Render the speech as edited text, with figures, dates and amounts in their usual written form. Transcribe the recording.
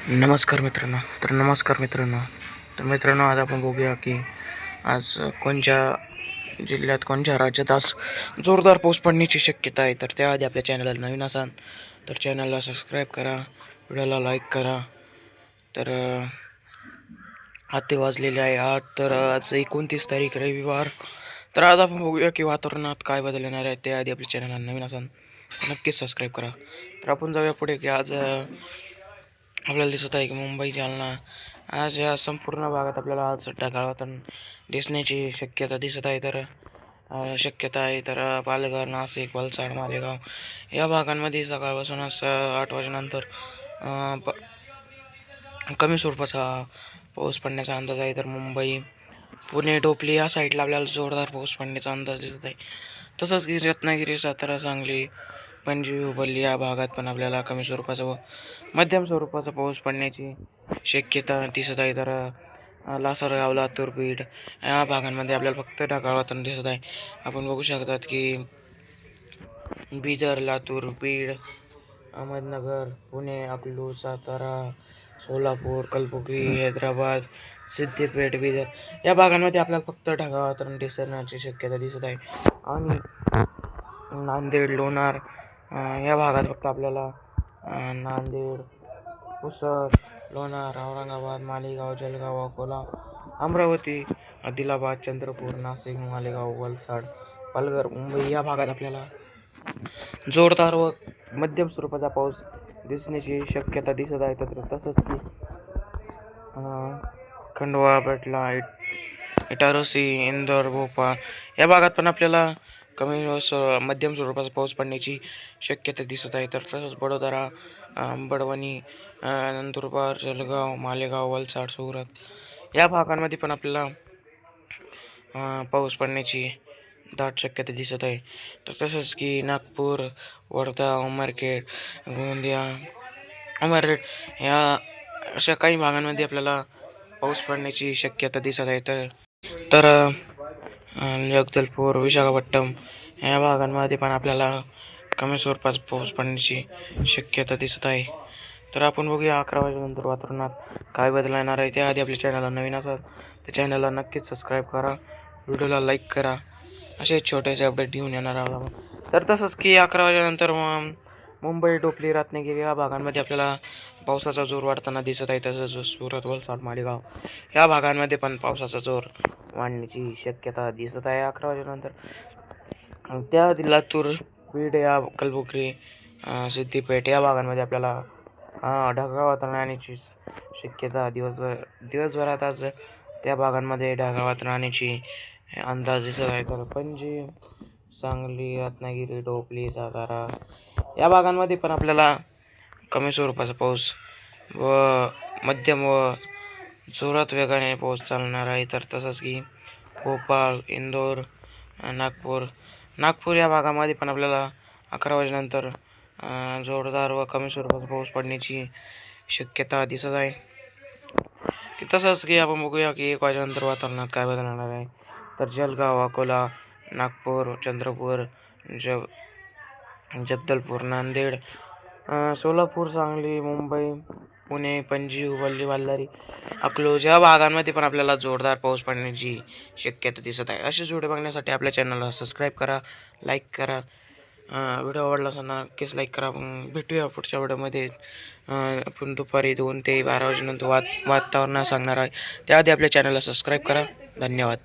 नमस्कार मित्रांनो, आज आपण बघूया की आज कोणत्या जिल्ह्यात, कोणत्या राज्यात आज जोरदार पाऊस पडण्याची शक्यता आहे. तर त्याआधी आपल्या चॅनलला नवीन असाल तर चॅनलला सबस्क्राईब करा, व्हिडिओला लाईक करा. तर आते वाजलेले आहे 8, तर आज 29 तारीख रविवार. तर आज आपण बघूया की वातावरणात काय बदल येणार आहे. त्याआधी आपल्या चॅनलला नवीन असाल तर नक्कीच सबस्क्राईब करा. तर आपण जाऊया पुढे की आज आपल्याला दिसत आहे की मुंबई, जालना आज या संपूर्ण भागात आपल्याला आज ढगाळ वातावरण दिसण्याची शक्यता दिसत आहे. तर पालघर, नाशिक, वलसाड, मालेगाव या भागांमध्ये सकाळपासूनच 8 वाजेनंतर कमी स्वरूपाचा पाऊस पडण्याचा अंदाज आहे. तर मुंबई, पुणे, टोपली या साईडला आपल्याला जोरदार पाऊस पडण्याचा अंदाज दिसत आहे. तसंच की रत्नागिरी, सातारा, सांगली, पणजी, हुबळी या भागात पण आपल्याला कमी स्वरूपाचा व मध्यम स्वरूपाचा पाऊस पडण्याची शक्यता दिसत आहे. तर लासलगाव, लातूर, बीड या भागांमध्ये आपल्याला फक्त ढगाळ वातावरण दिसत आहे. आपण बघू शकतात की बिदर, लातूर, बीड, अहमदनगर, पुणे, अकलूज, सातारा, सोलापूर, कलबुर्गी, हैदराबाद, सिद्दीपेठ, बिदर या भागांमध्ये आपल्याला फक्त ढगाळ वातावरण दिसण्याची शक्यता दिसत आहे. आणि नांदेड, लोणार या भागात फक्त आपल्याला नांदेड, पुसद, लोणार, औरंगाबाद, मालेगाव, जळगाव, अकोला, अमरावती, आदिलाबाद, चंद्रपूर, नाशिक, मालेगाव, वलसाड, पालघर, मुंबई या भागात आपल्याला जोरदार व मध्यम स्वरूपाचा पाऊस दिसण्याची शक्यता दिसत आहे. तसंच की खंडवा, पेटला, इटारसी, इंदोर, भोपाळ या भागात पण आपल्याला मध्यम स्वरूपाचा पाऊस पडण्याची शक्यता दिसत आहे. तर तसंच बडोदरा, बडवणी, नंदुरबार, जळगाव, मालेगाव, वलसाड, सुरत या भागांमध्ये पण आपल्याला पाऊस पडण्याची दाट शक्यता दिसत आहे. तर तसंच की नागपूर, वर्धा, उमरखेड, गोंदिया, अमरेड या अशा काही भागांमध्ये आपल्याला पाऊस पडण्याची शक्यता दिसत आहे. तर जगदलपूर, विशाखापट्टणम या भागांमध्ये पण आपल्याला कमी स्वरूपाचा पाऊस पडण्याची शक्यता दिसत आहे. तर आपण बघूया 11 वाजेनंतर वातावरणात काय बदल येणार आहे. त्याआधी आपल्या चॅनलला नवीन असाल तर चॅनलला नक्कीच सबस्क्राईब करा, व्हिडिओला लाईक करा. असे छोटेसे अपडेट घेऊन येणार आहोत आपण. तर तसंच की 11 वाजेनंतर मुंबई, टोपली, रत्नागिरी या भागांमध्ये आपल्याला पावसाचा जोर वाढताना दिसत आहे. तसंच सुरत, वलसाड, मालेगाव या भागांमध्ये पण पावसाचा जोर वाढण्याची शक्यता दिसत आहे 11 वाजेनंतर. त्याआधी लातूर, बीड या कलबुर्गी, सिद्दीपेठ या भागांमध्ये आपल्याला ढगाळ वातावरण येण्याची शक्यता दिवसभरात आज त्या भागांमध्ये ढगाळ वातावरण येण्याची अंदाज दिसत आहे. तर पणजी, सांगली, रत्नागिरी, टोपली, सातारा या भागांमध्ये पण आपल्याला कमी स्वरूपाचा पाऊस व मध्यम व जोरात वेगाने पाऊस चालणार आहे. तर तसंच की भोपाळ, इंदोर, नागपूर या भागामध्ये पण आपल्याला 11 वाजेनंतर जोरदार व कमी स्वरूपाचा पाऊस पडण्याची शक्यता दिसत आहे. की तसंच की आपण बघूया की 1 वाजेनंतर वातावरणात काय बदलणार आहे. तर जळगाव, अकोला, नागपूर, चंद्रपूर, जगदलपूर, नांदेड, सोलापूर, सांगली, मुंबई, पुणे, पणजी, हुबळी, बल्लारी, अकलूज या भागांमध्ये पण आपल्याला जोरदार पाऊस पडण्याची शक्यता दिसत आहे. असे व्हिडिओ बघण्यासाठी आपल्या चॅनलला सबस्क्राईब करा, लाईक करा. व्हिडिओ आवडला असेल ना नक्कीच लाईक करा. भेटूया पुढच्या व्हिडिओमध्ये. आपण दुपारी 2 ते 12 वाजेनंतर वातावरण सांगणार आहे. त्याआधी आपल्या चॅनलला सबस्क्राईब करा. धन्यवाद.